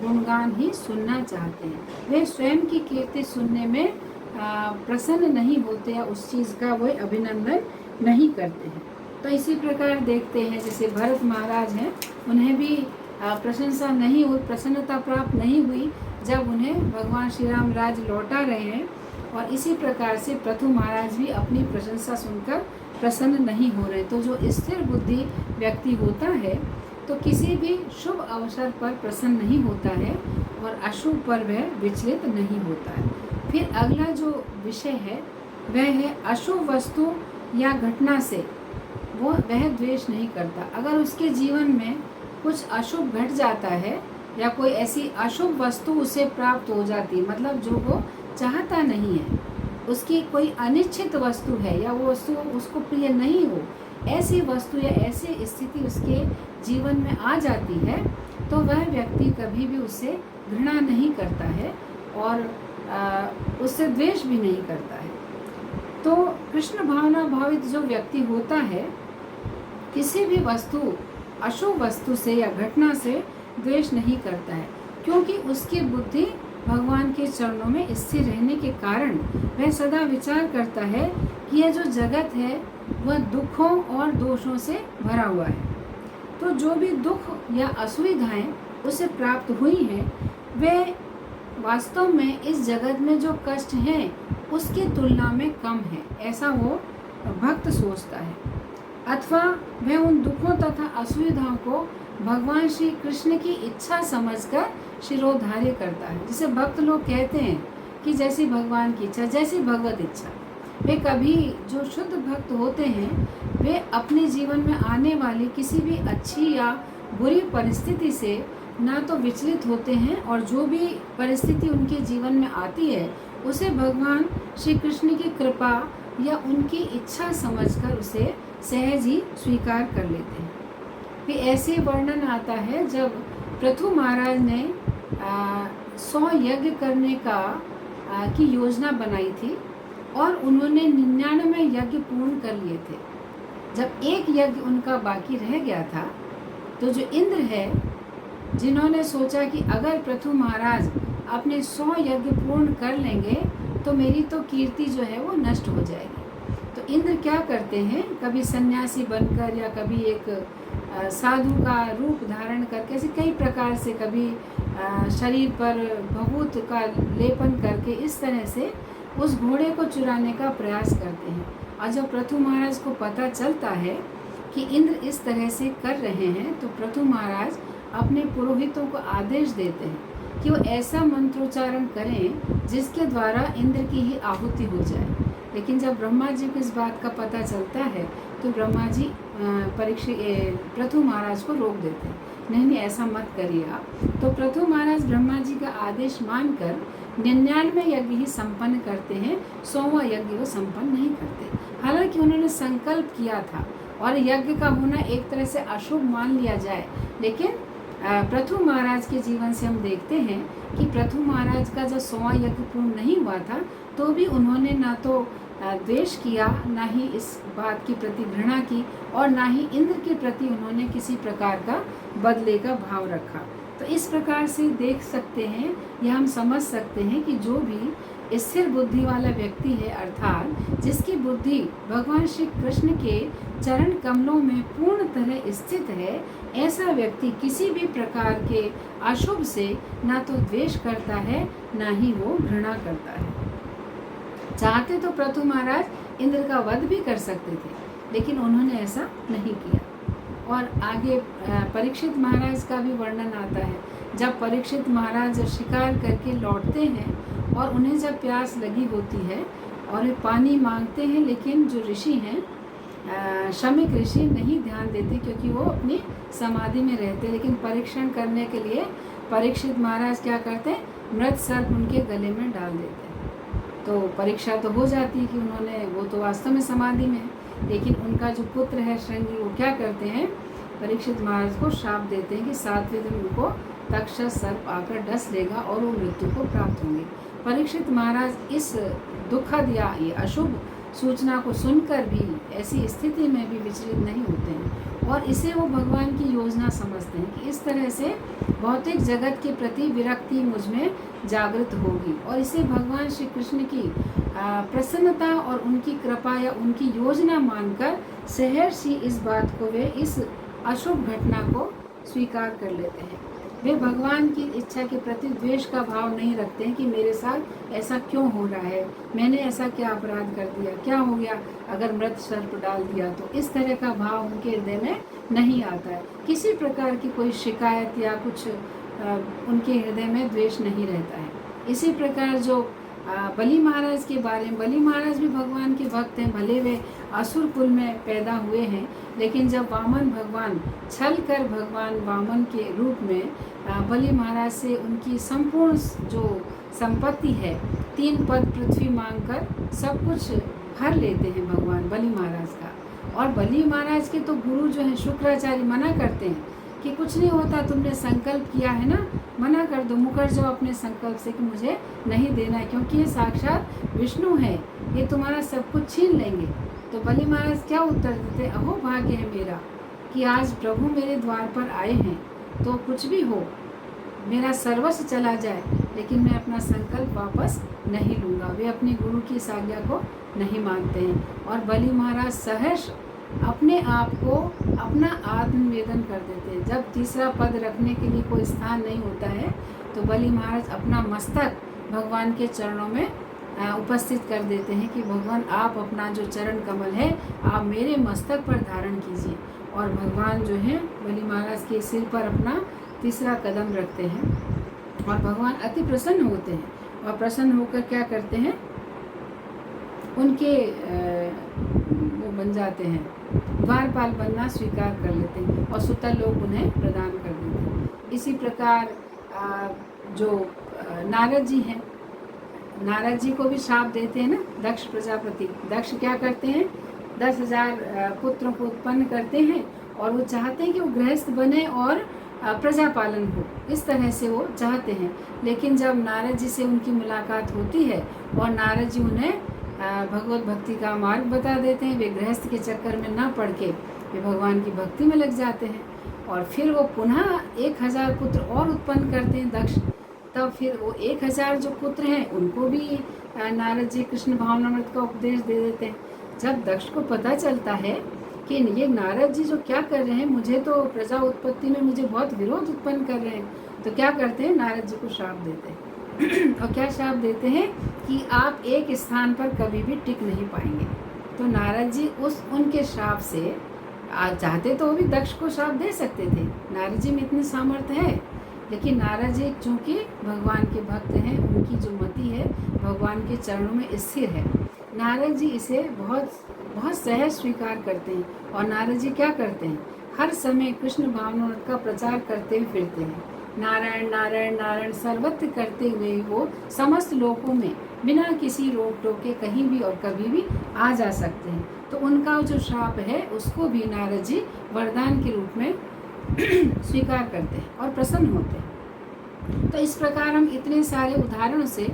गुणगान ही सुनना चाहते हैं। वे स्वयं की कीर्ति सुनने में प्रसन्न नहीं होते या उस चीज़ का वो अभिनंदन नहीं करते हैं। तो इसी प्रकार देखते हैं जैसे भरत महाराज हैं, उन्हें भी प्रशंसा नहीं हुई, प्रसन्नता प्राप्त नहीं हुई जब उन्हें भगवान श्री राम राज लौटा रहे हैं। और इसी प्रकार से पृथु महाराज भी अपनी प्रशंसा सुनकर प्रसन्न नहीं हो रहे। तो जो स्थिर बुद्धि व्यक्ति होता है तो किसी भी शुभ अवसर पर प्रसन्न नहीं होता है और अशुभ पर वह विचलित नहीं होता है। फिर अगला जो विषय है वह है अशुभ वस्तु या घटना से वह द्वेष नहीं करता। अगर उसके जीवन में कुछ अशुभ घट जाता है या कोई ऐसी अशुभ वस्तु उसे प्राप्त हो जाती है, मतलब जो वो चाहता नहीं है, उसकी कोई अनिश्चित वस्तु है या वो वस्तु उसको प्रिय नहीं हो, ऐसी वस्तु या ऐसी स्थिति उसके जीवन में आ जाती है तो वह व्यक्ति कभी भी उससे घृणा नहीं करता है और उससे द्वेष भी नहीं करता है। तो कृष्ण भावना भावित जो व्यक्ति होता है किसी भी वस्तु, अशुभ वस्तु से या घटना से द्वेष नहीं करता है, क्योंकि उसकी बुद्धि भगवान के चरणों में स्थिर रहने के कारण वह सदा विचार करता है कि यह जो जगत है वह दुखों और दोषों से भरा हुआ है। तो जो भी दुख या असुविधाएं उसे प्राप्त हुई हैं वे वास्तव में इस जगत में जो कष्ट हैं उसकी तुलना में कम है, ऐसा वो भक्त सोचता है। अथवा वह उन दुखों तथा असुविधाओं को भगवान श्री कृष्ण की इच्छा समझकर शिरोधार्य करता है। जिसे भक्त लोग कहते हैं कि जैसी भगवान की इच्छा, जैसी भगवत इच्छा। वे कभी, जो शुद्ध भक्त होते हैं, वे अपने जीवन में आने वाली किसी भी अच्छी या बुरी परिस्थिति से ना तो विचलित होते हैं और जो भी परिस्थिति उनके जीवन में आती है उसे भगवान श्री कृष्ण की कृपा या उनकी इच्छा समझकर उसे सहज ही स्वीकार कर लेते हैं। फिर ऐसे वर्णन आता है जब पृथु महाराज ने 100 यज्ञ करने की योजना बनाई थी और उन्होंने 99 यज्ञ पूर्ण कर लिए थे। जब एक यज्ञ उनका बाकी रह गया था तो जो इंद्र है, जिन्होंने सोचा कि अगर पृथु महाराज अपने 100 यज्ञ पूर्ण कर लेंगे तो मेरी तो कीर्ति जो है वो नष्ट हो जाएगी। तो इंद्र क्या करते हैं, कभी सन्यासी बनकर या कभी एक साधु का रूप धारण करके, ऐसे कई प्रकार से, कभी शरीर पर भभूत का लेपन करके इस तरह से उस घोड़े को चुराने का प्रयास करते हैं। और जब पृथु महाराज को पता चलता है कि इंद्र इस तरह से कर रहे हैं तो पृथु महाराज अपने पुरोहितों को आदेश देते हैं कि वो ऐसा मंत्रोच्चारण करें जिसके द्वारा इंद्र की ही आहुति हो जाए। लेकिन जब ब्रह्मा जी को इस बात का पता चलता है तो ब्रह्मा जी पृथु महाराज को रोक देते हैं, नहीं ऐसा मत करिए आप। तो पृथु महाराज ब्रह्मा जी का आदेश मानकर 99 यज्ञ ही संपन्न करते हैं, 100वां यज्ञ वो संपन्न नहीं करते। हालांकि उन्होंने संकल्प किया था और यज्ञ का होना एक तरह से अशुभ मान लिया जाए, लेकिन पृथु महाराज के जीवन से हम देखते हैं कि पृथु महाराज का जब 100वां यज्ञ पूर्ण नहीं हुआ था तो भी उन्होंने ना तो द्वेष किया, ना ही इस बात की प्रति घृणा की और ना ही इंद्र के प्रति उन्होंने किसी प्रकार का बदले का भाव रखा। तो इस प्रकार से देख सकते हैं या हम समझ सकते हैं कि जो भी स्थिर बुद्धि वाला व्यक्ति है, अर्थात जिसकी बुद्धि भगवान श्री कृष्ण के चरण कमलों में पूर्ण तरह स्थित है, ऐसा व्यक्ति किसी भी प्रकार के अशुभ से ना तो द्वेष करता है, ना ही वो घृणा करता है। चाहते तो पृथु महाराज इंद्र का वध भी कर सकते थे, लेकिन उन्होंने ऐसा नहीं किया। और आगे परीक्षित महाराज का भी वर्णन आता है। जब परीक्षित महाराज शिकार करके लौटते हैं और उन्हें जब प्यास लगी होती है और वे पानी मांगते हैं, लेकिन जो ऋषि हैं, शमिक ऋषि नहीं ध्यान देते क्योंकि वो अपनी समाधि में रहते। लेकिन परीक्षण करने के लिए परीक्षित महाराज क्या करते हैं, मृत सर्प उनके गले में डाल देते हैं। तो परीक्षा तो हो जाती है कि उन्होंने, वो तो वास्तव में समाधि में है, लेकिन उनका जो पुत्र है श्रृंगी, वो क्या करते हैं, परीक्षित महाराज को श्राप देते हैं कि 7वें दिन उनको तक्षक सर्प आकर डस लेगा और वो मृत्यु को प्राप्त होंगे। परीक्षित महाराज इस दुखद या ये अशुभ सूचना को सुनकर भी ऐसी स्थिति में भी विचलित नहीं होते हैं और इसे वो भगवान की योजना समझते हैं कि इस तरह से भौतिक जगत के प्रति विरक्ति मुझ में जागृत होगी, और इसे भगवान श्री कृष्ण की प्रसन्नता और उनकी कृपा या उनकी योजना मानकर सहर्षि इस बात को, वे इस अशुभ घटना को स्वीकार कर लेते हैं। वे भगवान की इच्छा के प्रति द्वेष का भाव नहीं रखते हैं कि मेरे साथ ऐसा क्यों हो रहा है, मैंने ऐसा क्या अपराध कर दिया, क्या हो गया अगर मृत सर्प डाल दिया, तो इस तरह का भाव उनके हृदय में नहीं आता है। किसी प्रकार की कोई शिकायत या कुछ उनके हृदय में द्वेष नहीं रहता है। इसी प्रकार जो बलि महाराज के बारे में, बलि महाराज भी भगवान के भक्त हैं, भले वे असुर कुल में पैदा हुए हैं, लेकिन जब वामन भगवान छल कर भगवान वामन के रूप में बलि महाराज से उनकी संपूर्ण जो संपत्ति है, 3 पद पृथ्वी मांगकर सब कुछ हर लेते हैं भगवान बलि महाराज का। और बलि महाराज के तो गुरु जो हैं शुक्राचार्य मना करते हैं कि कुछ नहीं होता, तुमने संकल्प किया है ना, मना कर दो, मुकर जाओ अपने संकल्प से कि मुझे नहीं देना है, क्योंकि ये साक्षात विष्णु है, ये तुम्हारा सब कुछ छीन लेंगे। तो बलि महाराज क्या उत्तर देते, अहो भाग्य है मेरा कि आज प्रभु मेरे द्वार पर आए हैं, तो कुछ भी हो, मेरा सर्वस्व चला जाए, लेकिन मैं अपना संकल्प वापस नहीं लूँगा। वे अपने गुरु की इस आज्ञा को नहीं मानते हैं और बलि महाराज सहर्ष अपने आप को अपना आत्मनिवेदन कर देते हैं। जब तीसरा पद रखने के लिए कोई स्थान नहीं होता है, तो बलि महाराज अपना मस्तक भगवान के चरणों में उपस्थित कर देते हैं कि भगवान आप अपना जो चरण कमल है आप मेरे मस्तक पर धारण कीजिए। और भगवान जो है बलि महाराज के सिर पर अपना तीसरा कदम रखते हैं और भगवान अति प्रसन्न होते हैं और प्रसन्न होकर क्या करते हैं, उनके वो बन जाते हैं, द्वारपाल बनना स्वीकार कर लेते हैं और सुतल लोग उन्हें प्रदान कर देते हैं। इसी प्रकार जो नारद जी हैं, नारद जी को भी श्राप देते हैं ना दक्ष प्रजापति। दक्ष क्या करते हैं, 10,000 पुत्रों को उत्पन्न करते हैं और वो चाहते हैं कि वो गृहस्थ बने और प्रजा पालन हो, इस तरह से वो चाहते हैं। लेकिन जब नारद जी से उनकी मुलाकात होती है और नारद जी उन्हें भगवत भक्ति का मार्ग बता देते हैं, वे गृहस्थ के चक्कर में ना पड़ के वे भगवान की भक्ति में लग जाते हैं और फिर वो पुनः 1000 पुत्र और उत्पन्न करते हैं दक्ष। तब फिर वो 1000 जो पुत्र हैं उनको भी नारद जी कृष्ण भावनामृत का उपदेश दे देते हैं। जब दक्ष को पता चलता है कि ये नारद जी जो क्या कर रहे हैं, मुझे तो प्रजा उत्पत्ति में मुझे बहुत विरोध उत्पन्न कर रहे हैं, तो क्या करते हैं, नारद जी को श्राप देते हैं। और क्या श्राप देते हैं कि आप एक स्थान पर कभी भी टिक नहीं पाएंगे। तो नारद जी उनके श्राप से चाहते तो वो भी दक्ष को श्राप दे सकते थे, नारद जी में इतनी सामर्थ्य है, लेकिन नारद जी चूँकि भगवान के भक्त हैं, उनकी जो मति है भगवान के चरणों में स्थिर है, नारद जी इसे बहुत बहुत सहज स्वीकार करते हैं। और नारद जी क्या करते हैं, हर समय कृष्ण भावनामृत का प्रचार करते हुए फिरते हैं, नारायण नारायण नारायण सर्वत्र करते हुए वो समस्त लोकों में बिना किसी रोक टोक के कहीं भी और कभी भी आ जा सकते हैं। तो उनका जो श्राप है उसको भी नारद जी वरदान के रूप में स्वीकार करते हैं और प्रसन्न होते हैं। तो इस प्रकार हम इतने सारे उदाहरणों से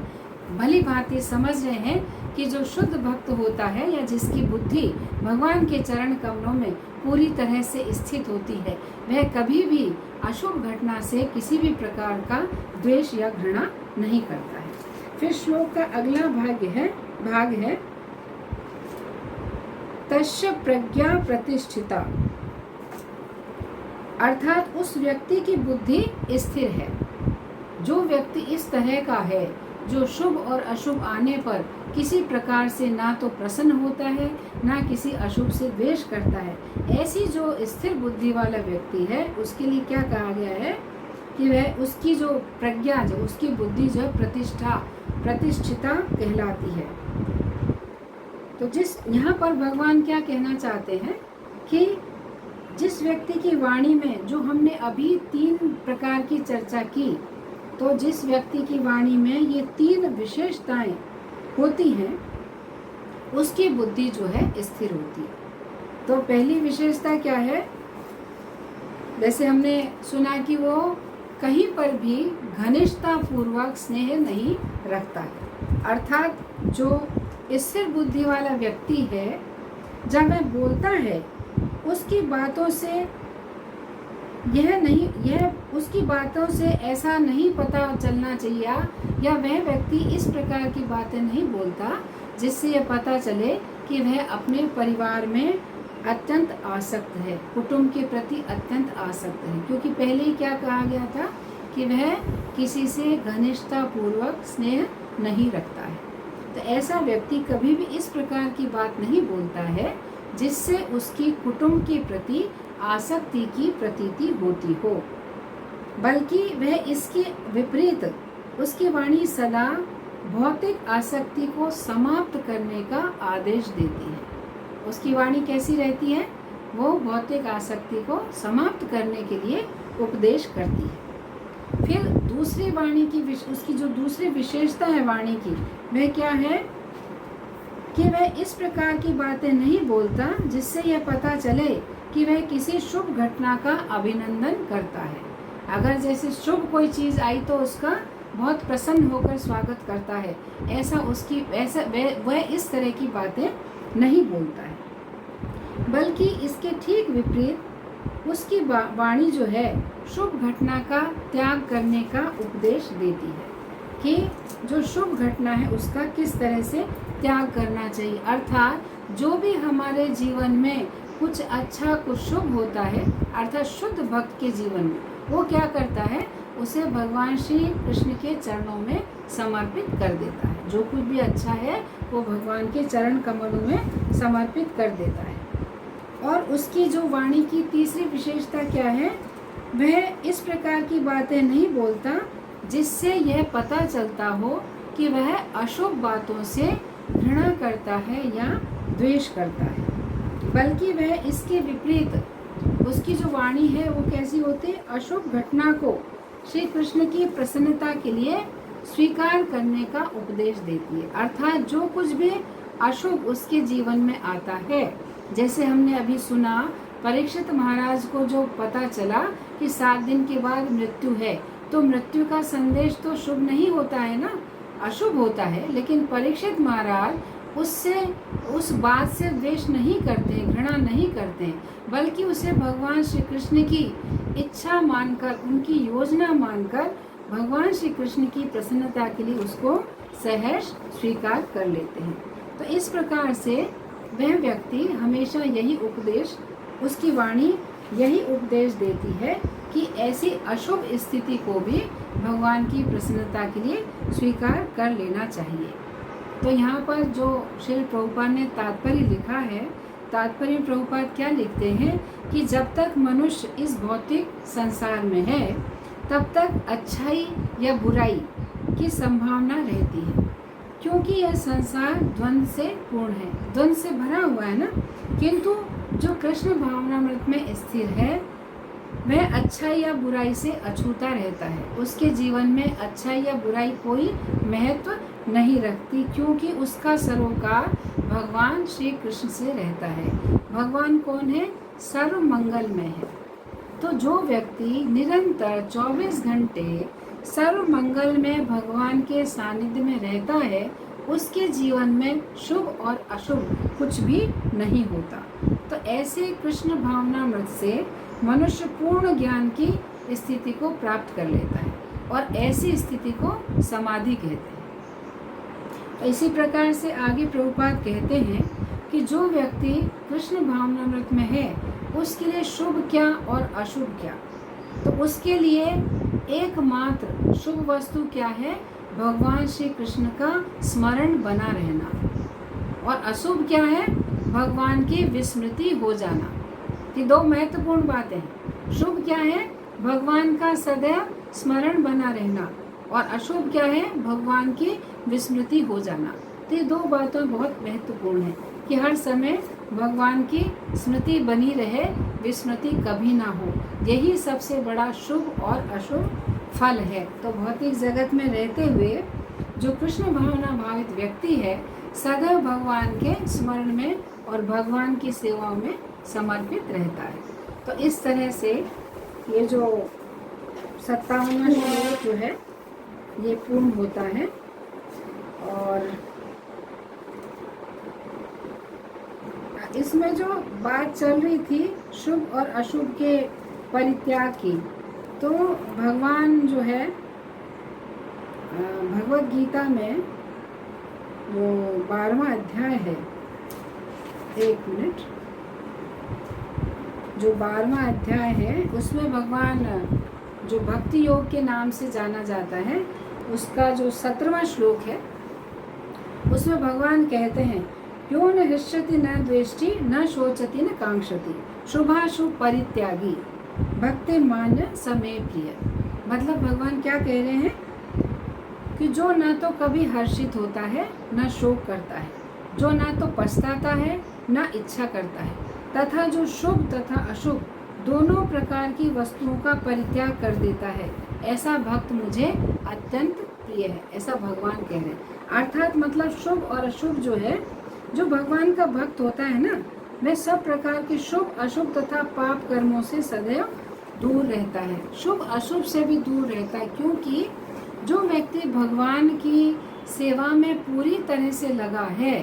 भली भांति समझ रहे हैं कि जो शुद्ध भक्त होता है या जिसकी बुद्धि भगवान के चरण कमलों में पूरी तरह से स्थित होती है, वह कभी भी अशुभ घटना से किसी भी प्रकार का द्वेष या घृणा नहीं करता है। फिर श्लोक का अगला भाग है तस्य प्रज्ञा प्रतिष्ठिता, अर्थात उस व्यक्ति की बुद्धि स्थिर है। जो व्यक्ति इस तरह का है, जो शुभ और अशुभ आने पर किसी प्रकार से ना तो प्रसन्न होता है, ना किसी अशुभ से द्वेष करता है, ऐसी जो स्थिर बुद्धि वाला व्यक्ति है, उसके लिए क्या कहा गया है कि वह उसकी जो प्रज्ञा, जो उसकी बुद्धि जो प्रतिष्ठिता कहलाती है। तो यहाँ पर भगवान क्या कहना चाहते हैं कि जिस व्यक्ति की वाणी में, जो हमने अभी 3 प्रकार की चर्चा की, तो जिस व्यक्ति की वाणी में ये 3 विशेषताएं होती हैं, उसकी बुद्धि जो है स्थिर होती है। तो पहली विशेषता क्या है? जैसे हमने सुना कि वो कहीं पर भी घनिष्ठता पूर्वक स्नेह नहीं रखता है। अर्थात जो स्थिर बुद्धि वाला व्यक्ति है, जब वह बोलता है, उसकी बातों से ऐसा नहीं पता चलना चाहिए, या वह व्यक्ति इस प्रकार की बातें नहीं बोलता जिससे यह पता चले कि वह अपने परिवार में अत्यंत आसक्त है, कुटुंब के प्रति अत्यंत आसक्त है। क्योंकि पहले ही क्या कहा गया था कि वह किसी से घनिष्ठता पूर्वक स्नेह नहीं रखता है। तो ऐसा व्यक्ति कभी भी इस प्रकार की बात नहीं बोलता है जिससे उसकी कुटुंब के प्रति आसक्ति की प्रतीति होती हो, बल्कि वह इसके विपरीत उसकी वाणी सदा भौतिक आसक्ति को समाप्त करने का आदेश देती है। उसकी वाणी कैसी रहती है? वो भौतिक आसक्ति को समाप्त करने के लिए उपदेश करती है। फिर दूसरी वाणी की उसकी जो दूसरी विशेषता है वाणी की, वह क्या है कि वह इस प्रकार की बातें नहीं बोलता जिससे यह पता चले कि वह किसी शुभ घटना का अभिनंदन करता है। अगर जैसे शुभ कोई चीज़ आई तो उसका बहुत प्रसन्न होकर स्वागत करता है, वह इस तरह की बातें नहीं बोलता है, बल्कि इसके ठीक विपरीत उसकी वाणी जो है शुभ घटना का त्याग करने का उपदेश देती है कि जो शुभ घटना है उसका किस तरह से त्याग करना चाहिए। अर्थात जो भी हमारे जीवन में कुछ अच्छा कुछ शुभ होता है, अर्थात शुद्ध भक्त के जीवन में वो क्या करता है, उसे भगवान श्री कृष्ण के चरणों में समर्पित कर देता है। जो कुछ भी अच्छा है वो भगवान के चरण कमलों में समर्पित कर देता है। और उसकी जो वाणी की तीसरी विशेषता क्या है, वह इस प्रकार की बातें नहीं बोलता जिससे यह पता चलता हो कि वह अशुभ बातों से घृणा करता है या द्वेष करता है, बल्कि वह इसके विपरीत उसकी जो वाणी है वो कैसी होती है, अशुभ घटना को श्री कृष्ण की प्रसन्नता के लिए स्वीकार करने का उपदेश देती है। अर्थात जो कुछ भी अशुभ उसके जीवन में आता है, जैसे हमने अभी सुना परीक्षित महाराज को जो पता चला कि 7 दिन के बाद मृत्यु है, तो मृत्यु का संदेश तो शुभ नहीं होता है ना, अशुभ होता है। लेकिन परीक्षित महाराज उस बात से द्वेष नहीं करते, घृणा नहीं करते, बल्कि उसे भगवान श्री कृष्ण की इच्छा मानकर, उनकी योजना मानकर भगवान श्री कृष्ण की प्रसन्नता के लिए उसको सहर्ष स्वीकार कर लेते हैं। तो इस प्रकार से वह व्यक्ति हमेशा यही उपदेश, उसकी वाणी यही उपदेश देती है कि ऐसी अशुभ स्थिति को भी भगवान की प्रसन्नता के लिए स्वीकार कर लेना चाहिए। तो यहाँ पर जो श्रील प्रभुपाद ने तात्पर्य लिखा है, तात्पर्य प्रभुपाद क्या लिखते हैं कि जब तक मनुष्य इस भौतिक संसार में है तब तक अच्छाई या बुराई की संभावना रहती है, क्योंकि यह संसार द्वंद्व से पूर्ण है, द्वंद्व से भरा हुआ है ना। किंतु जो कृष्ण भावनामृत में स्थिर है वह अच्छाई या बुराई से अछूता रहता है। उसके जीवन में अच्छाई या बुराई कोई महत्व नहीं रखती, क्योंकि उसका सरोकार भगवान श्री कृष्ण से रहता है। भगवान कौन है? सर्व मंगलमय है। तो जो व्यक्ति निरंतर 24 घंटे सर्व मंगल में भगवान के सानिध्य में रहता है, उसके जीवन में शुभ और अशुभ कुछ भी नहीं होता। तो ऐसे कृष्ण भावनामृत से मनुष्य पूर्ण ज्ञान की स्थिति को प्राप्त कर लेता है और ऐसी स्थिति को समाधि कहते हैं। इसी प्रकार से आगे प्रभुपाद कहते हैं कि जो व्यक्ति कृष्ण भावनामृत में है उसके लिए शुभ क्या और अशुभ क्या। तो उसके लिए एकमात्र शुभ वस्तु क्या है, भगवान श्री कृष्ण का स्मरण बना रहना। और अशुभ क्या है, भगवान की विस्मृति हो जाना। ये दो महत्वपूर्ण बातें हैं। शुभ क्या है, भगवान का सदैव स्मरण बना रहना, और अशुभ क्या है, भगवान की विस्मृति हो जाना। तो ये दो बातें बहुत महत्वपूर्ण हैं कि हर समय भगवान की स्मृति बनी रहे, विस्मृति कभी ना हो। यही सबसे बड़ा शुभ और अशुभ फल है। तो भौतिक जगत में रहते हुए जो कृष्ण भावना भावित व्यक्ति है सदैव भगवान के स्मरण में और भगवान की सेवा में समर्पित रहता है। तो इस तरह से ये जो 57वां श्लोक जो है ये पूर्ण होता है। और इसमें जो बात चल रही थी शुभ और अशुभ के परित्याग की, तो भगवान जो है भगवत गीता में जो 12वां अध्याय है, एक मिनट, जो 12वां अध्याय है उसमें भगवान जो भक्ति योग के नाम से जाना जाता है उसका जो 17वां श्लोक है उसमें भगवान कहते हैं, यो न हृष्यति न द्वेष्टि न शोचति न कांक्षति शुभाशुभ परित्यागी भक्ति मान्य समय प्रिय। मतलब भगवान क्या कह रहे हैं कि जो न तो कभी हर्षित होता है न शोक करता है, जो न तो पछताता है न इच्छा करता है, तथा जो शुभ तथा अशुभ दोनों प्रकार की वस्तुओं का परित्याग कर देता है, ऐसा भक्त मुझे अत्यंत प्रिय है। ऐसा भगवान कह रहे हैं। अर्थात मतलब शुभ और अशुभ जो है, जो भगवान का भक्त होता है ना, वह सब प्रकार के शुभ अशुभ तथा पाप कर्मों से सदैव दूर रहता है, शुभ अशुभ से भी दूर रहता है। क्योंकि जो व्यक्ति भगवान की सेवा में पूरी तरह से लगा है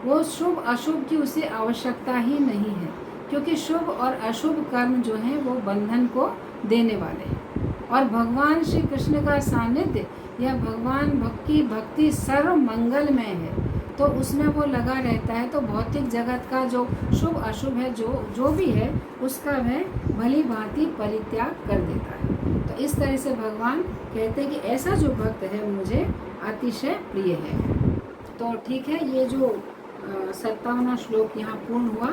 वो शुभ अशुभ की उसे आवश्यकता ही नहीं है, क्योंकि शुभ और अशुभ कर्म जो हैं वो बंधन को देने वाले हैं। और भगवान श्री कृष्ण का सानिध्य या भगवान भक्ति सर्व मंगलमय है, तो उसमें वो लगा रहता है। तो भौतिक जगत का जो शुभ अशुभ है, जो भी है, उसका वह भली भांति परित्याग कर देता है। तो इस तरह से भगवान कहते हैं कि ऐसा जो भक्त है मुझे अतिशय प्रिय है। तो ठीक है, ये जो 57वां श्लोक यहाँ पूर्ण हुआ।